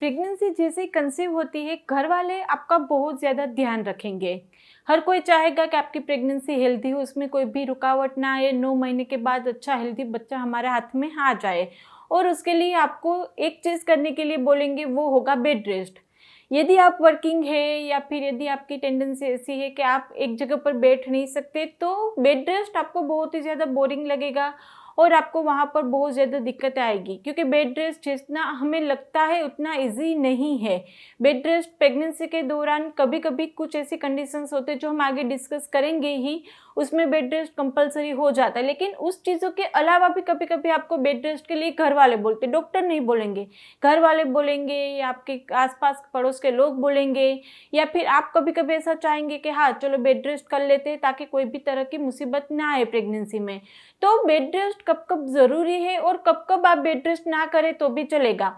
Pregnancy जैसे ही conceive होती है, घर वाले आपका बहुत ज़्यादा ध्यान रखेंगे। हर कोई चाहेगा कि आपकी प्रेगनेंसी हेल्दी हो, उसमें कोई भी रुकावट ना आए, 9 महीने के बाद अच्छा हेल्दी बच्चा हमारे हाथ में आ जाए। और उसके लिए आपको एक चीज़ करने के लिए बोलेंगे, वो होगा बेड रेस्ट। यदि आप वर्किंग है या फिर यदि आपकी टेंडेंसी ऐसी है कि आप एक जगह पर बैठ नहीं सकते, तो बेड रेस्ट आपको बहुत ही ज़्यादा बोरिंग लगेगा और आपको वहाँ पर बहुत ज़्यादा दिक्कत आएगी, क्योंकि बेड रेस्ट जितना हमें लगता है उतना ईज़ी नहीं है। बेड रेस्ट प्रेगनेंसी के दौरान कभी-कभी कुछ ऐसी कंडीशंस होते हैं जो हम आगे डिस्कस करेंगे ही, उसमें बेड रेस्ट कंपल्सरी हो जाता है। लेकिन उस चीज़ों के अलावा भी कभी-कभी आपको बेड रेस्ट के लिए घर वाले बोलते हैं, डॉक्टर नहीं बोलेंगे। घर वाले बोलेंगे या आपके आस-पास पड़ोस के लोग बोलेंगे, या फिर आप कभी-कभी ऐसा चाहेंगे कि हाँ, चलो बेड रेस्ट कर लेते हैं ताकि कोई भी तरह की मुसीबत ना आए प्रेगनेंसी में। तो बेड रेस्ट कब-कब ज़रूरी है और कब-कब आप बेड रेस्ट ना करें तो भी चलेगा।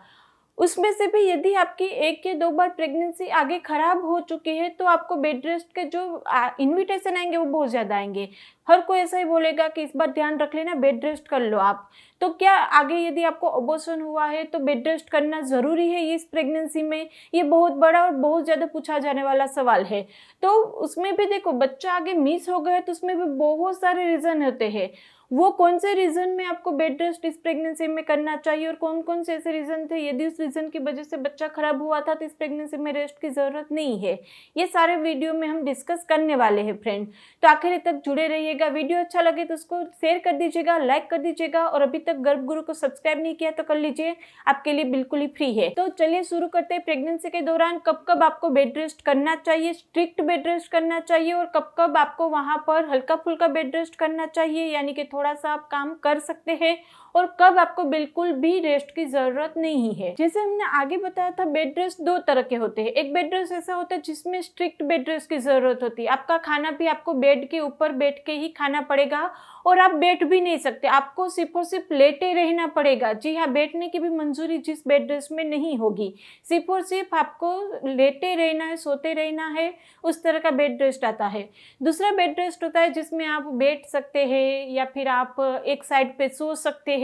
उसमें से भी यदि आपकी 1 या 2 बार प्रेगनेंसी आगे खराब हो चुकी है, तो आपको बेड रेस्ट के जो इन्विटेशन आएँगे वो बहुत ज़्यादा आएँगे। हर कोई ऐसा ही बोलेगा कि इस बार ध्यान रख लेना, बेड रेस्ट कर लो आप। तो क्या आगे यदि आपको अबॉर्शन हुआ है तो बेड रेस्ट करना ज़रूरी है इस प्रेगनेंसी में? ये बहुत बड़ा और बहुत ज़्यादा पूछा जाने वाला सवाल है। तो उसमें भी देखो, बच्चा आगे मिस हो गया तो उसमें भी बहुत सारे रीज़न होते हैं। वो कौन से रीज़न में आपको बेड रेस्ट इस प्रेगनेंसी में करना चाहिए और कौन-कौन से ऐसे रीज़न थे, यदि उस रीज़न की वजह से बच्चा खराब हुआ था तो इस प्रेगनेंसी में रेस्ट की ज़रूरत नहीं है। ये सारे वीडियो में हम डिस्कस करने वाले हैं फ्रेंड। तो आखिर तक जुड़े रहिएगा। वीडियो अच्छा लगे तो उसको शेयर कर दीजिएगा, लाइक कर दीजिएगा, और अभी तक गर्भगुरु को सब्सक्राइब नहीं किया तो कर लीजिए, आपके लिए बिल्कुल ही फ्री है। तो चलिए शुरू करते हैं। प्रेगनेंसी के दौरान कब-कब आपको बेड रेस्ट करना चाहिए, स्ट्रिक्ट बेड रेस्ट करना चाहिए, और कब-कब आपको वहाँ पर हल्का-फुल्का बेड रेस्ट करना चाहिए, यानी कि थोड़ा सा आप काम कर सकते हैं, और कब आपको बिल्कुल भी रेस्ट की ज़रूरत नहीं है। जैसे हमने आगे बताया था, बेड रेस्ट 2 तरह के होते हैं। एक बेड रेस्ट ऐसा होता है जिसमें स्ट्रिक्ट बेड रेस्ट की ज़रूरत होती है। आपका खाना भी आपको बेड के ऊपर बैठ के ही खाना पड़ेगा और आप बैठ भी नहीं सकते, आपको सिर्फ़ और सिर्फ लेटे रहना पड़ेगा। जी हाँ, बैठने की भी मंजूरी जिस बेड रेस्ट में नहीं होगी। सिर्फ़ और सिर्फ आपको लेटे रहना है, सोते रहना है, उस तरह का बेड रेस्ट आता है। दूसरा बेड रेस्ट होता है जिसमें आप बैठ सकते हैं या फिर आप एक साइड पे सो सकते हैं।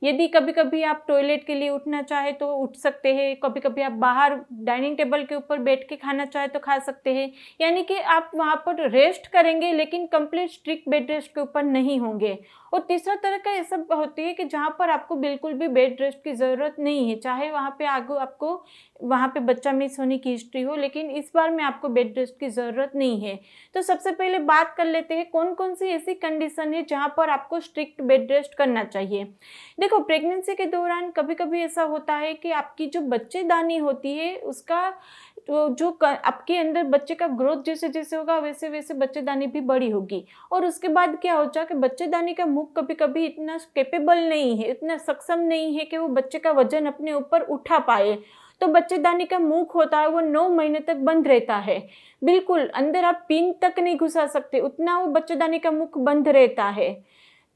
यदि कभी-कभी आप टॉयलेट के लिए उठना चाहें तो उठ सकते हैं, कभी-कभी आप बाहर डाइनिंग टेबल के ऊपर बैठ के खाना चाहें तो खा सकते हैं। यानी कि आप वहाँ पर रेस्ट करेंगे लेकिन कंप्लीट स्ट्रिक्ट बेड रेस्ट के ऊपर नहीं होंगे। और तीसरा तरह का ऐसा होती है कि जहाँ पर आपको बिल्कुल भी बेड रेस्ट की ज़रूरत नहीं है, चाहे वहाँ पे आगे आपको वहाँ पे बच्चा मिस होने की हिस्ट्री हो, लेकिन इस बार में आपको बेड रेस्ट की ज़रूरत नहीं है। तो सबसे पहले बात कर लेते हैं कौन-कौन सी ऐसी कंडीशन है जहाँ पर आपको स्ट्रिक्ट बेड रेस्ट करना चाहिए। देखो, प्रेगनेंसी के दौरान कभी-कभी ऐसा होता है कि आपकी जो बच्चेदानी होती है उसका जो आपके अंदर बच्चे का ग्रोथ जैसे-जैसे होगा वैसे-वैसे बच्चेदानी भी बड़ी होगी, और उसके बाद क्या होता है कि बच्चेदानी का मुख कभी-कभी इतना कैपेबल नहीं है, इतना सक्षम नहीं है कि वो बच्चे का वजन अपने ऊपर उठा पाए। तो बच्चेदानी का मुख होता है वो 9 महीने तक बंद रहता है। बिल्कुल अंदर आप पिन तक नहीं घुसा सकते, उतना वो बच्चेदानी का मुख बंद रहता है।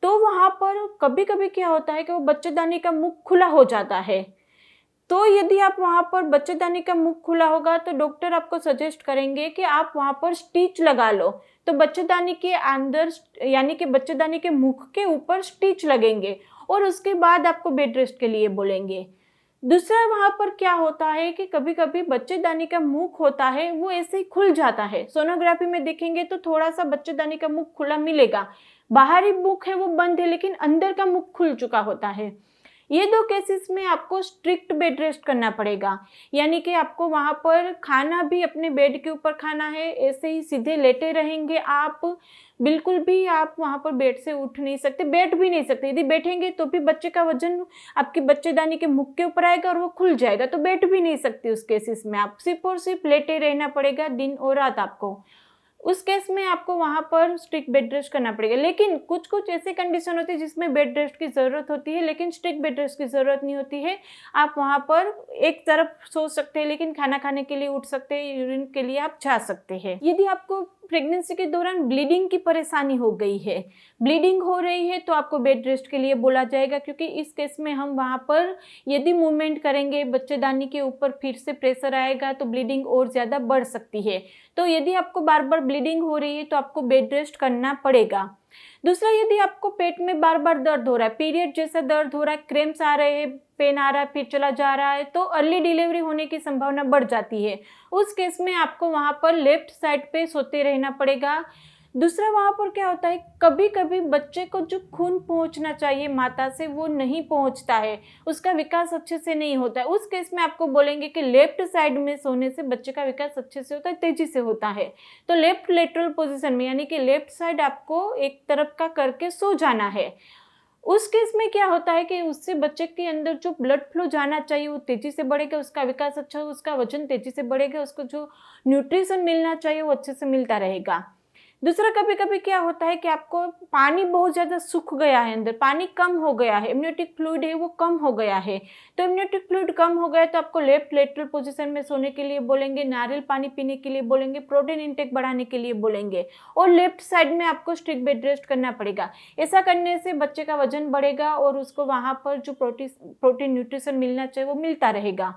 तो वहाँ पर कभी-कभी क्या होता है कि वो बच्चेदानी का मुख खुला हो जाता है। तो यदि आप वहाँ पर बच्चेदानी का मुख खुला होगा तो डॉक्टर आपको सजेस्ट करेंगे कि आप वहाँ पर स्टिच लगा लो। तो बच्चेदानी के अंदर यानी कि बच्चेदानी के मुख के ऊपर स्टिच लगेंगे और उसके बाद आपको बेड रेस्ट के लिए बोलेंगे। दूसरा, वहाँ पर क्या होता है कि कभी-कभी बच्चेदानी का मुख होता है वो ऐसे ही खुल जाता है। सोनोग्राफी में देखेंगे तो थोड़ा-सा बच्चेदानी का मुख खुला मिलेगा। बाहरी मुख है वो बंद है लेकिन अंदर का मुख खुल चुका होता है। ये 2 केसेस में आपको स्ट्रिक्ट बेड रेस्ट करना पड़ेगा, यानी कि आपको वहाँ पर खाना भी अपने बेड के ऊपर खाना है, ऐसे ही सीधे लेटे रहेंगे आप, बिल्कुल भी आप वहाँ पर बेड से उठ नहीं सकते, बैठ भी नहीं सकते। यदि बैठेंगे तो भी बच्चे का वजन आपकी बच्चेदानी के मुख के ऊपर आएगा और वो खुल जाएगा, तो बैठ भी नहीं सकते उस केसेस में, आप सिर्फ और सिर्फ लेटे रहना पड़ेगा दिन और रात आपको। उस केस में आपको वहाँ पर स्ट्रिक्ट बेड रेस्ट करना पड़ेगा। लेकिन कुछ-कुछ ऐसी कंडीशन होती है जिसमें बेड रेस्ट की ज़रूरत होती है लेकिन स्ट्रिक्ट बेड रेस्ट की ज़रूरत नहीं होती है। आप वहाँ पर एक तरफ सो सकते हैं लेकिन खाना खाने के लिए उठ सकते हैं, यूरिन के लिए आप जा सकते हैं। यदि आपको प्रेगनेंसी के दौरान ब्लीडिंग की परेशानी हो गई है, ब्लीडिंग हो रही है, तो आपको बेड रेस्ट के लिए बोला जाएगा, क्योंकि इस केस में हम वहाँ पर यदि मूवमेंट करेंगे, बच्चेदानी के ऊपर फिर से प्रेशर आएगा तो ब्लीडिंग और ज़्यादा बढ़ सकती है। तो यदि आपको बार-बार ब्लीडिंग हो रही है तो आपको बेड रेस्ट करना पड़ेगा। दूसरा, यदि आपको पेट में बार-बार दर्द हो रहा है, पीरियड जैसा दर्द हो रहा है, क्रैम्प्स आ रहे हैं, पेन आ रहा है फिर चला जा रहा है, तो अर्ली डिलीवरी होने की संभावना बढ़ जाती है। उस केस में आपको वहाँ पर लेफ्ट साइड पे सोते रहना पड़ेगा। दूसरा वहाँ पर क्या होता है, कभी कभी बच्चे को जो खून पहुँचना चाहिए माता से वो नहीं पहुँचता है, उसका विकास अच्छे से नहीं होता है। उस केस में आपको बोलेंगे कि लेफ्ट साइड में सोने से बच्चे का विकास अच्छे से होता है, तेजी से होता है। तो लेफ्ट लेटरल पोजीशन में, यानी कि लेफ्ट साइड आपको एक तरफ का करके सो जाना है। उस केस में क्या होता है कि उससे बच्चे के अंदर जो ब्लड फ्लो जाना चाहिए वो तेजी से बढ़ेगा, उसका विकास अच्छा होगा, उसका वजन तेजी से बढ़ेगा, उसको जो न्यूट्रिशन मिलना चाहिए वो अच्छे से मिलता रहेगा। दूसरा, कभी कभी क्या होता है कि आपको पानी बहुत ज़्यादा सूख गया है, अंदर पानी कम हो गया है, इम्यूनिटिक फ्लूइड है वो कम हो गया है। तो इम्यूनिटिक फ्लूइड कम हो गया तो आपको लेफ्ट लेटरल पोजीशन में सोने के लिए बोलेंगे, नारियल पानी पीने के लिए बोलेंगे, प्रोटीन इंटेक बढ़ाने के लिए बोलेंगे, और लेफ्ट साइड में आपको स्ट्रिक्ट बेड रेस्ट करना पड़ेगा। ऐसा करने से बच्चे का वजन बढ़ेगा और उसको वहाँ पर जो प्रोटीन न्यूट्रिशन मिलना चाहिए वो मिलता रहेगा।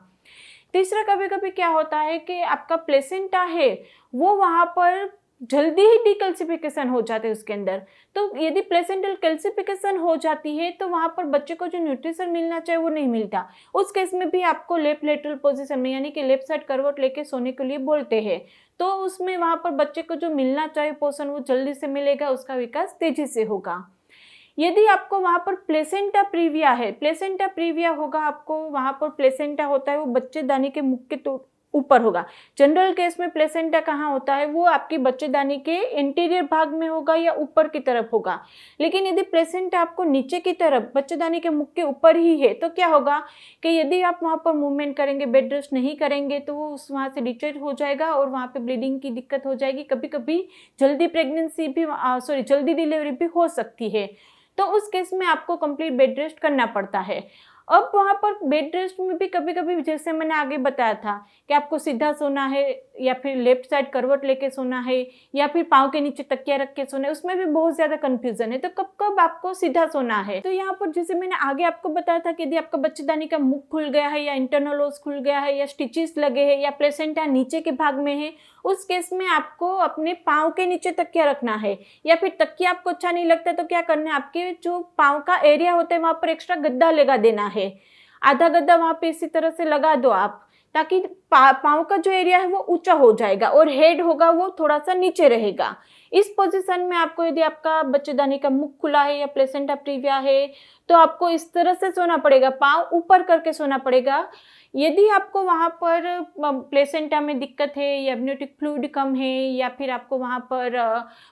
तीसरा, कभी कभी क्या होता है कि आपका प्लेसेंटा है वो वहाँ पर जल्दी ही डिकैल्सिफिकेशन हो जाते हैं उसके अंदर। तो यदि प्लेसेंटल कैल्सिफिकेशन हो जाती है तो वहाँ पर बच्चे को जो न्यूट्रिशन मिलना चाहिए वो नहीं मिलता। उस केस में भी आपको लेफ्ट लेटरल पोजीशन में, यानी कि लेफ्ट साइड करवट लेके सोने के लिए बोलते हैं। तो उसमें वहाँ पर बच्चे को जो मिलना चाहिए पोषण वो जल्दी से मिलेगा, उसका विकास तेजी से होगा। यदि आपको वहाँ पर प्लेसेंटा प्रीविया है, प्लेसेंटा प्रीविया होगा, आपको वहाँ पर प्लेसेंटा होता है वो बच्चेदानी के मुख के ऊपर होगा। जनरल केस में प्लेसेंटा कहाँ होता है, वो आपकी बच्चेदानी के इंटीरियर भाग में होगा या ऊपर की तरफ होगा। लेकिन यदि प्लेसेंटा आपको नीचे की तरफ बच्चेदानी के मुख के ऊपर ही है तो क्या होगा कि यदि आप वहाँ पर मूवमेंट करेंगे, बेड रेस्ट नहीं करेंगे तो वो वहाँ से डिटेच हो जाएगा और वहाँ पे ब्लीडिंग की दिक्कत हो जाएगी। कभी कभी जल्दी प्रेगनेंसी भी जल्दी डिलीवरी भी हो सकती है। तो उस केस में आपको कंप्लीट बेड रेस्ट करना पड़ता है। अब वहाँ पर बेड रेस्ट में भी कभी कभी, जैसे मैंने आगे बताया था कि आपको सीधा सोना है या फिर लेफ्ट साइड करवट लेके सोना है या फिर पाँव के नीचे तकिया रख के सोना है, उसमें भी बहुत ज़्यादा कंफ्यूजन है। तो कब कब आपको सीधा सोना है, तो यहाँ पर जैसे मैंने आगे आपको बताया था कि यदि आपका बच्चेदानी का मुख खुल गया है या इंटरनल ओस खुल गया है या स्टिचेस लगे हैं या प्लेसेंटा नीचे के भाग में है, उस केस में आपको अपने पाँव के नीचे तकिया रखना है। या फिर तकिया आपको अच्छा नहीं लगता तो क्या करना है, आपके जो पाँव का एरिया होता है वहाँ पर एक्स्ट्रा गद्दा लगा देना है। आधा गद्दा वहाँ पे इसी तरह से लगा दो आप, ताकि पाँव का जो एरिया है वो ऊंचा हो जाएगा और हेड होगा वो थोड़ा सा नीचे रहेगा। इस पोजीशन में आपको, यदि आपका बच्चेदानी का मुख खुला है या प्लेसेंटा प्रीविया है तो आपको इस तरह से सोना पड़ेगा, पाँव ऊपर करके सोना पड़ेगा। यदि आपको वहाँ पर प्लेसेंटा में दिक्कत है या एम्नियोटिक फ्लूइड कम है या फिर आपको वहाँ पर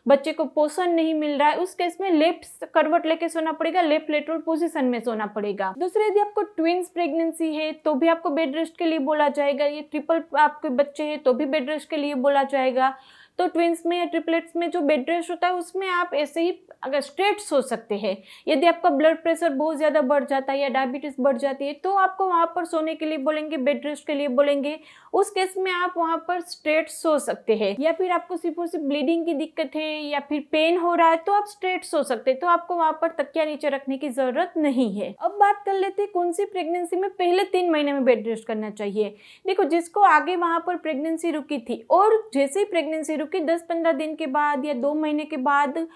बच्चे को पोषण नहीं मिल रहा है, उस केस में लेफ्ट करवट लेके सोना पड़ेगा, लेफ्ट लेटरल पोजीशन में सोना पड़ेगा। दूसरे, यदि आपको ट्विंस प्रेगनेंसी है तो भी आपको बेड रेस्ट के लिए बोला जाएगा। ये ट्रिपल आपके बच्चे हैं तो भी बेड रेस्ट के लिए बोला जाएगा। तो ट्विंस में या ट्रिपलेट्स में जो बेड रेस्ट होता है उसमें आप ऐसे ही अगर स्ट्रेट सो सकते हैं। यदि आपका ब्लड प्रेशर बहुत ज़्यादा बढ़ जाता है या डायबिटीज़ बढ़ जाती है तो आपको वहाँ पर सोने के लिए बोलेंगे, बेड रेस्ट के लिए बोलेंगे। उस केस में आप वहाँ पर स्ट्रेट सो सकते हैं। या फिर आपको सिर्फ और सिर्फ ब्लीडिंग की दिक्कत है या फिर पेन हो रहा है तो आप स्ट्रेट सो सकते हैं, तो आपको वहाँ पर तकिया नीचे रखने की ज़रूरत नहीं है। अब बात कर लेते हैं कौन सी प्रेगनेंसी में पहले 3 महीने में बेड रेस्ट करना चाहिए। देखो, जिसको आगे वहाँ पर प्रेगनेंसी रुकी थी और जैसे ही प्रेगनेंसी रुकी 10-15 दिन के बाद या 2 महीने के बाद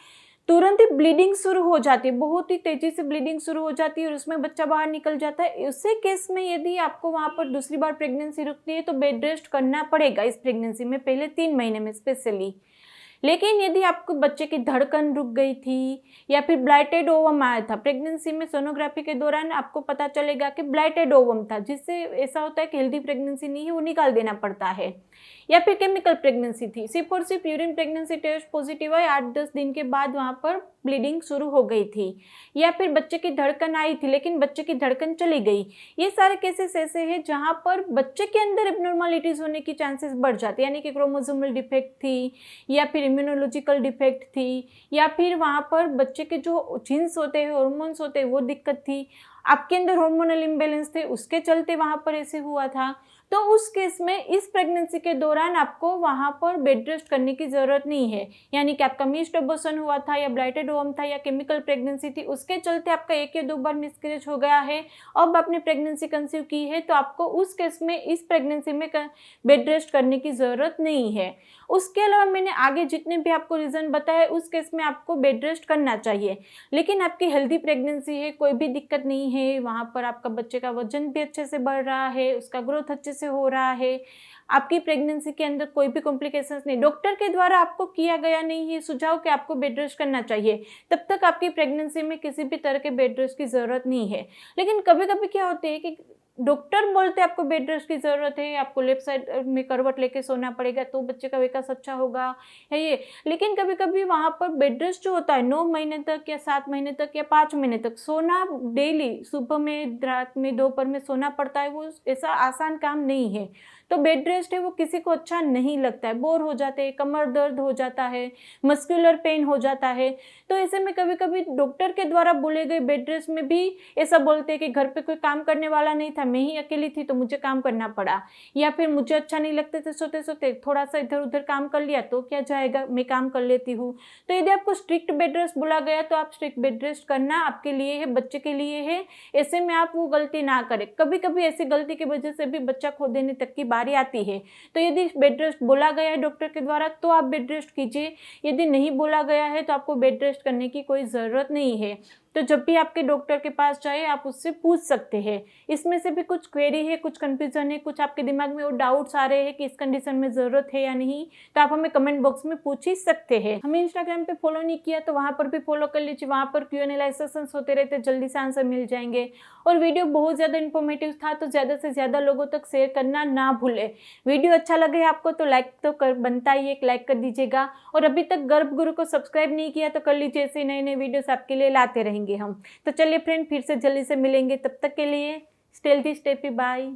तुरंत ही ब्लीडिंग शुरू हो जाती है, बहुत ही तेजी से ब्लीडिंग शुरू हो जाती है और उसमें बच्चा बाहर निकल जाता है। उसी केस में यदि आपको वहाँ पर दूसरी बार प्रेगनेंसी रुकती है तो बेड रेस्ट करना पड़ेगा इस प्रेगनेंसी में पहले 3 महीने में स्पेशली। लेकिन यदि आपको बच्चे की धड़कन रुक गई थी या फिर ब्लाइटेड ओवम आया था, प्रेगनेंसी में सोनोग्राफी के दौरान आपको पता चलेगा कि ब्लाइटेड ओवम था, जिससे ऐसा होता है कि हेल्दी प्रेगनेंसी नहीं है, वो निकाल देना पड़ता है। या फिर केमिकल प्रेगनेंसी थी, सिर्फ और सिर्फ यूरिन प्रेगनेंसी टेस्ट पॉजिटिव है, 8-10 दिन के बाद वहाँ पर ब्लीडिंग शुरू हो गई थी। या फिर बच्चे की धड़कन आई थी लेकिन बच्चे की धड़कन चली गई। ये सारे केसेस ऐसे हैं जहाँ पर बच्चे के अंदर एब्नॉर्मलिटीज़ होने की चांसेस बढ़ जाती है, यानी कि क्रोमोसोमल डिफेक्ट थी या फिर इम्यूनोलॉजिकल डिफेक्ट थी या फिर वहाँ पर बच्चे के जो जीन्स होते हैं, हॉर्मोन्स होते हैं, वो दिक्कत थी, आपके अंदर हार्मोनल इम्बैलेंस थे, उसके चलते वहाँ पर ऐसे हुआ था। तो उस केस में इस प्रेगनेंसी के दौरान आपको वहाँ पर बेड रेस्ट करने की ज़रूरत नहीं है, यानी कि आपका मिस्ड अबॉर्शन हुआ था या ब्लाइटेड ओवम था या केमिकल प्रेगनेंसी थी, उसके चलते आपका 1 या 2 बार मिसकैरेज हो गया है, अब आपने प्रेगनेंसी कंसीव की है, तो आपको उस केस में इस प्रेगनेंसी में बेड रेस्ट करने की ज़रूरत नहीं है। उसके अलावा मैंने आगे जितने भी आपको रीज़न बताए उस केस में आपको बेड रेस्ट करना चाहिए। लेकिन आपकी हेल्दी प्रेगनेंसी है, कोई भी दिक्कत नहीं है, वहाँ पर आपका बच्चे का वजन भी अच्छे से बढ़ रहा है, उसका ग्रोथ अच्छे से हो रहा है, आपकी प्रेगनेंसी के अंदर कोई भी कॉम्प्लिकेशंस नहीं, डॉक्टर के द्वारा आपको किया गया नहीं है सुझाव कि आपको बेड रेस्ट करना चाहिए, तब तक आपकी प्रेगनेंसी में किसी भी तरह के बेड रेस्ट की ज़रूरत नहीं है। लेकिन कभी कभी क्या होता है कि डॉक्टर बोलते हैं आपको बेड रेस्ट की ज़रूरत है, आपको लेफ्ट साइड में करवट लेके सोना पड़ेगा तो बच्चे का विकास अच्छा होगा, है ये। लेकिन कभी कभी वहाँ पर बेड रेस्ट जो होता है 9 महीने तक या 7 महीने तक या 5 महीने तक सोना, डेली सुबह में, रात में, दोपहर में सोना पड़ता है, वो ऐसा आसान काम नहीं है। तो बेड रेस्ट है वो किसी को अच्छा नहीं लगता है, बोर हो जाते हैं, कमर दर्द हो जाता है, मस्कुलर पेन हो जाता है। तो ऐसे में कभी कभी डॉक्टर के द्वारा बोले गए बेड रेस्ट में भी ऐसा बोलते हैं कि घर पे कोई काम करने वाला नहीं था, मैं ही अकेली थी तो मुझे काम करना पड़ा, या फिर मुझे अच्छा नहीं लगते थे सोते सोते, थोड़ा सा इधर उधर काम कर लिया तो क्या जाएगा, मैं काम कर लेती हूँ। तो यदि आपको स्ट्रिक्ट बेड रेस्ट बोला गया तो आप स्ट्रिक्ट बेड रेस्ट करना आपके लिए है, बच्चे के लिए है। ऐसे में आप वो गलती ना करें। कभी कभी ऐसी गलती की वजह से भी बच्चा खो देने तक की बारी आती है। तो यदि बेड रेस्ट बोला गया है डॉक्टर के द्वारा तो आप बेड रेस्ट कीजिए, यदि नहीं बोला गया है तो आपको बेड रेस्ट करने की कोई ज़रूरत नहीं है। तो जब भी आपके डॉक्टर के पास जाए आप उससे पूछ सकते हैं। इसमें से भी कुछ क्वेरी है, कुछ कन्फ्यूजन है, कुछ आपके दिमाग में वो डाउट्स आ रहे हैं कि इस कंडीशन में ज़रूरत है या नहीं, तो आप हमें कमेंट बॉक्स में पूछ ही सकते हैं। हमें इंस्टाग्राम पे फॉलो नहीं किया तो वहाँ पर भी फॉलो कर लीजिए, वहाँ पर Q&A सेशंस होते रहते, जल्दी से आंसर मिल जाएंगे। और वीडियो बहुत ज़्यादा इन्फॉर्मेटिव था तो ज़्यादा से ज़्यादा लोगों तक शेयर करना ना भूलें। वीडियो अच्छा लगे आपको तो लाइक तो बनता ही, एक लाइक कर दीजिएगा। और अभी तक गर्भगुरु को सब्सक्राइब नहीं किया तो कर लीजिए, ऐसे नए नए वीडियोस आपके लिए लाते रहेंगे हम। तो चलिए फ्रेंड, फिर से जल्दी से मिलेंगे, तब तक के लिए stay healthy, stay happy, bye.